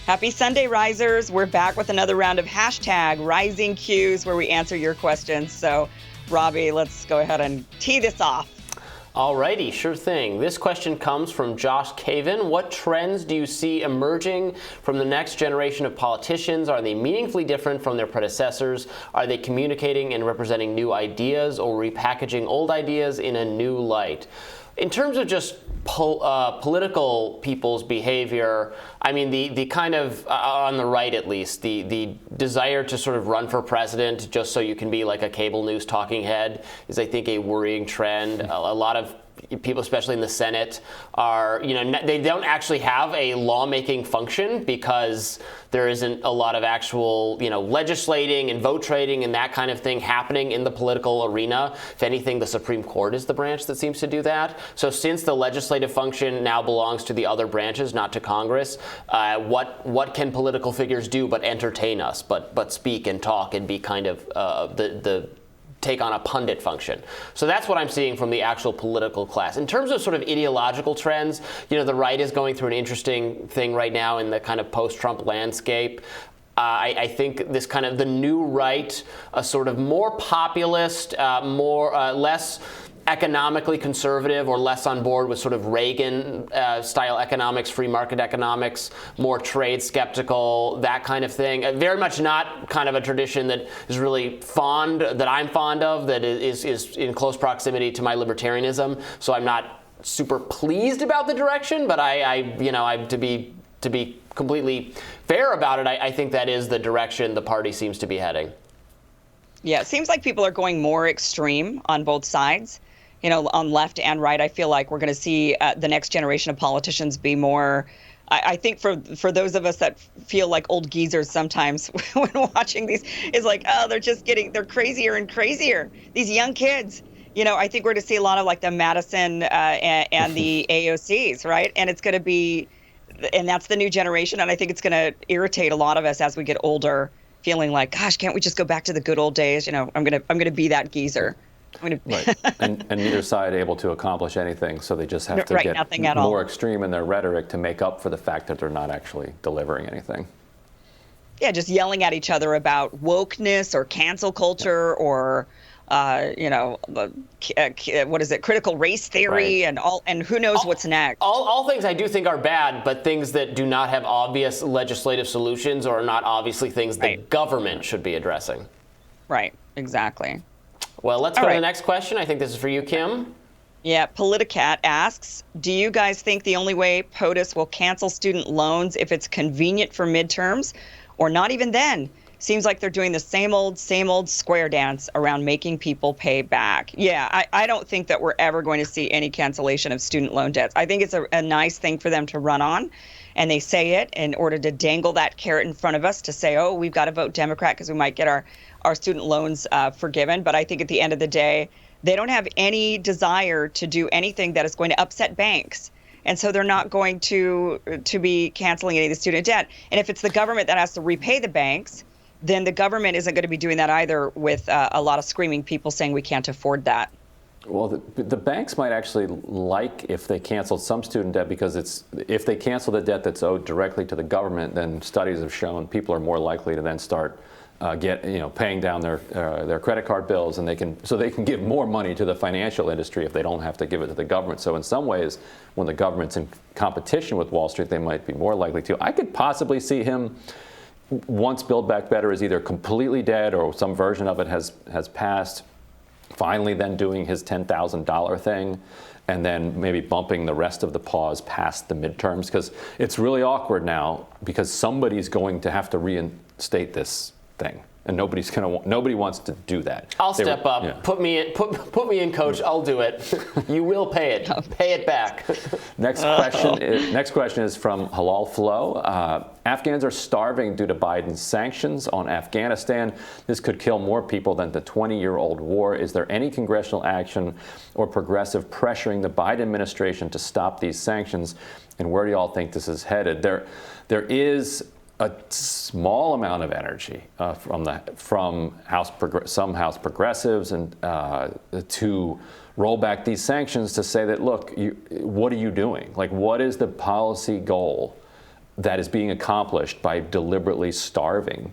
Happy Sunday, Risers. We're back with another round of hashtag Rising Qs where we answer your questions. So, Robbie, let's go ahead and tee this off. Alrighty, sure thing. This question comes from Josh Caven. What trends do you see emerging from the next generation of politicians? Are they meaningfully different from their predecessors? Are they communicating and representing new ideas or repackaging old ideas in a new light? In terms of just political people's behavior, I mean, the kind of, on the right at least, the desire to sort of run for president just so you can be like a cable news talking head is, I think, a worrying trend. A lot of people, especially in the Senate, are, they don't actually have a lawmaking function because there isn't a lot of actual, legislating and vote trading and that kind of thing happening in the political arena. If anything, the Supreme Court is the branch that seems to do that. So since the legislative function now belongs to the other branches, not to Congress, what can political figures do but entertain us, but speak and talk and be kind of the take on a pundit function. So that's what I'm seeing from the actual political class. In terms of sort of ideological trends, the right is going through an interesting thing right now in the kind of post-Trump landscape. I think this kind of the new right, a sort of more populist, less economically conservative or less on board with sort of Reagan-style economics, free market economics, more trade skeptical, that kind of thing. Very much not kind of a tradition that is really that I'm fond of, that is in close proximity to my libertarianism. So I'm not super pleased about the direction, but to be completely fair about it, I think that is the direction the party seems to be heading. Yeah, it seems like people are going more extreme on both sides. On left and right, I feel like we're going to see the next generation of politicians be more. I think for those of us that feel like old geezers sometimes when watching these, is like, oh, they're crazier and crazier. These young kids, I think we're going to see a lot of like the Madison and the AOCs, right? And it's going to be, and that's the new generation. And I think it's going to irritate a lot of us as we get older, feeling like, gosh, can't we just go back to the good old days? I'm going to be that geezer. Right, and neither side able to accomplish anything, so they just have to get more extreme in their rhetoric to make up for the fact that they're not actually delivering anything. Yeah, just yelling at each other about wokeness or cancel culture or, what is it, critical race theory, right, and who knows what's next. All things I do think are bad, but things that do not have obvious legislative solutions or are not obviously things the government should be addressing. Right, exactly. Well, let's go to the next question. I think this is for you, Kim. Yeah, Politicat asks, do you guys think the only way POTUS will cancel student loans if it's convenient for midterms, or not even then? Seems like they're doing the same old square dance around making people pay back. Yeah, I don't think that we're ever going to see any cancellation of student loan debts. I think it's a nice thing for them to run on, and they say it in order to dangle that carrot in front of us to say, oh, we've got to vote Democrat because we might get our student loans forgiven. But I think at the end of the day, they don't have any desire to do anything that is going to upset banks. And so they're not going to be canceling any of the student debt. And if it's the government that has to repay the banks, then the government isn't going to be doing that either, with a lot of screaming people saying we can't afford that. Well, the banks might actually like if they canceled some student debt, because if they cancel the debt that's owed directly to the government, then studies have shown people are more likely to then start paying down their credit card bills, and they can give more money to the financial industry if they don't have to give it to the government. So in some ways, when the government's in competition with Wall Street, they might be more likely to. I could possibly see him, once Build Back Better is either completely dead or some version of it has passed, finally then doing his $10,000 thing, and then maybe bumping the rest of the pause past the midterms, because it's really awkward now because somebody's going to have to reinstate this thing, and nobody wants to do that. I'll step up. Yeah. Put me in, coach. I'll do it. You will pay it. Pay it back. Next question is from Halal Flow. Afghans are starving due to Biden's sanctions on Afghanistan. This could kill more people than the 20-year-old war. Is there any congressional action or progressive pressuring the Biden administration to stop these sanctions? And where do you all think this is headed? There is a small amount of energy from some House progressives and to roll back these sanctions, to say that, look, what are you doing? Like, what is the policy goal that is being accomplished by deliberately starving,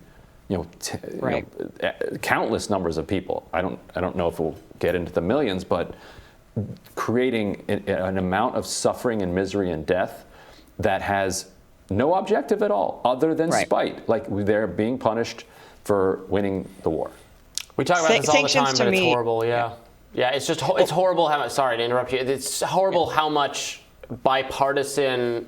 countless numbers of people. I don't know if we'll get into the millions, but creating an amount of suffering and misery and death that has no objective at all other than spite. Like, they're being punished for winning the war. We talk about this all the time, but it's me, horrible. Yeah, it's just it's horrible how much. Sorry to interrupt you. It's horrible how much bipartisan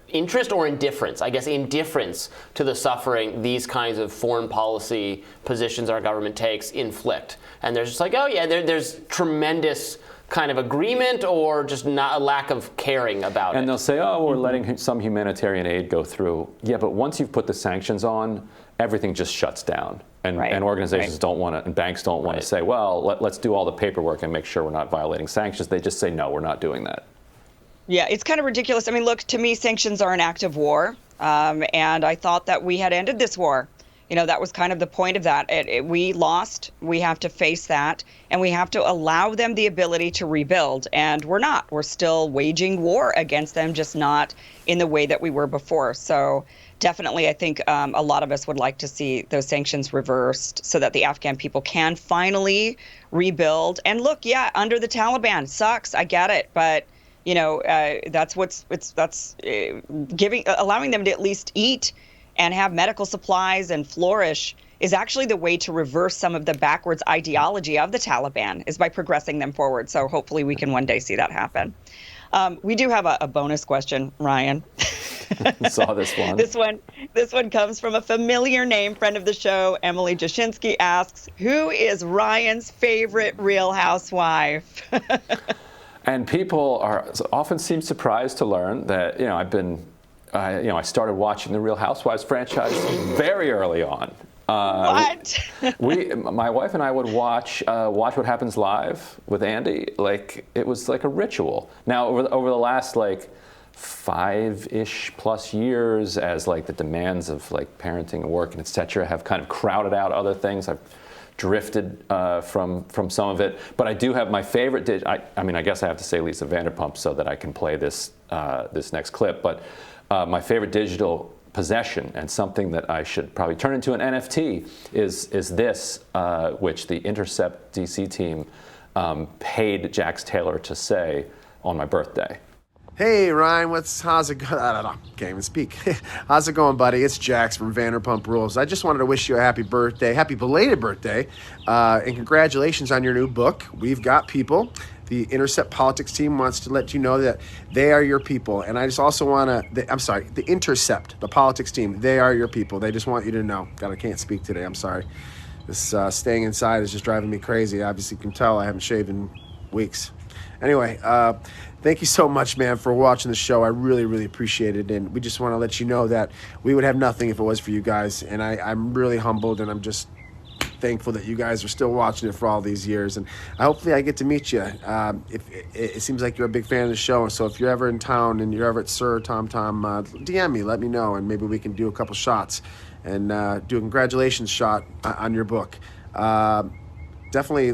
interest or indifference, I guess indifference to the suffering these kinds of foreign policy positions our government takes inflict. And they're just like, oh yeah, there's tremendous kind of agreement or just not a lack of caring about it. And they'll say, oh, we're letting some humanitarian aid go through. Yeah, but once you've put the sanctions on, everything just shuts down. And, and organizations don't want to, and banks don't want to say, well, let's do all the paperwork and make sure we're not violating sanctions. They just say, no, we're not doing that. Yeah, it's kind of ridiculous. I mean, look, to me, sanctions are an act of war. And I thought that we had ended this war. That was kind of the point of that. We lost. We have to face that. And we have to allow them the ability to rebuild. And we're not. We're still waging war against them, just not in the way that we were before. So definitely, I think a lot of us would like to see those sanctions reversed so that the Afghan people can finally rebuild. And look, yeah, under the Taliban sucks. I get it. But that's allowing them to at least eat and have medical supplies and flourish is actually the way to reverse some of the backwards ideology of the Taliban, is by progressing them forward. So hopefully we can one day see that happen. We do have a bonus question, Ryan. Saw this one. This one comes from a familiar name, friend of the show. Emily Jashinsky asks, who is Ryan's favorite Real Housewife? And people often seem surprised to learn that, I started watching the Real Housewives franchise very early on. What? My wife and I would watch What Happens Live with Andy. Like, it was like a ritual. Now, over the last 5-ish plus years, as the demands of parenting and work and et cetera have kind of crowded out other things, I've drifted from some of it. But I do have my favorite. I guess I have to say Lisa Vanderpump so that I can play this next clip. But my favorite digital possession, and something that I should probably turn into an NFT, is this, which the Intercept DC team paid Jax Taylor to say on my birthday. Hey Ryan, how's it going? I don't know, can't even speak. How's it going, buddy? It's Jax from Vanderpump Rules. I just wanted to wish you a happy belated birthday, and congratulations on your new book, We've Got People. The Intercept Politics team wants to let you know that they are your people. And I just also want to, the Intercept, the politics team, they are your people. They just want you to know. God, I can't speak today, I'm sorry. This staying inside is just driving me crazy. Obviously, you can tell I haven't shaved in weeks. Anyway, thank you so much, man, for watching the show. I really, really appreciate it. And we just want to let you know that we would have nothing if it was for you guys. And I'm really humbled, and I'm just thankful that you guys are still watching it for all these years. And hopefully I get to meet you. It seems like you're a big fan of the show. So if you're ever in town and you're ever at Sir Tom DM me, let me know, and maybe we can do a couple shots and do a congratulations shot on your book. Definitely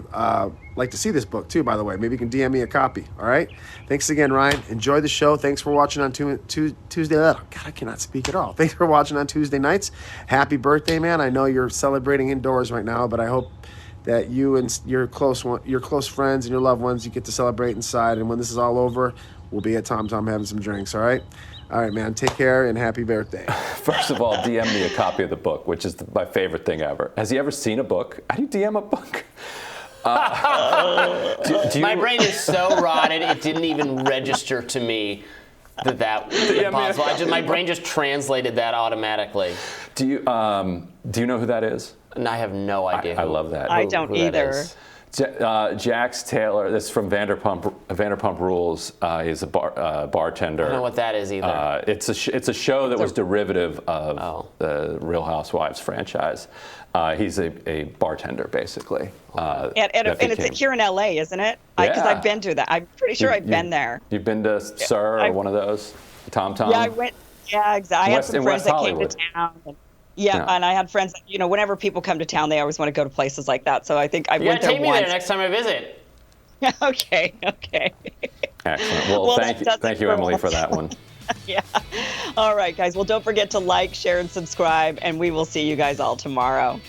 like to see this book too, by the way. Maybe you can DM me a copy. All right. Thanks again, Ryan. Enjoy the show. Thanks for watching on Tuesday. God, I cannot speak at all. Thanks for watching on Tuesday nights. Happy birthday, man. I know you're celebrating indoors right now, but I hope that you and your close friends and your loved ones, you get to celebrate inside. And when this is all over, we'll be at Tom having some drinks. All right. All right, man. Take care and happy birthday. First of all, DM me a copy of the book, which is my favorite thing ever. Has he ever seen a book? How do you DM a book? My brain is so rotted, it didn't even register to me that was possible. My brain just translated that automatically. Do you know who that is? And I have no idea. I love that. I don't either. Jax Taylor, this is from Vanderpump Rules. He's a bartender. I don't know what that is either. It's a show that was derivative of the Real Housewives franchise. He's a bartender, basically. And it's here in LA, isn't it? Because I've been to that. I'm pretty sure I've been there. You've been to Sir or one of those? Tom? Yeah, I went. Yeah, exactly. I had some friends that came to town. And I had friends, whenever people come to town, they always want to go to places like that. So I think I went there once. Take me there next time I visit. Okay. Excellent. Well, thank you, Emily, for that one. Yeah. All right, guys. Well, don't forget to like, share, and subscribe, and we will see you guys all tomorrow.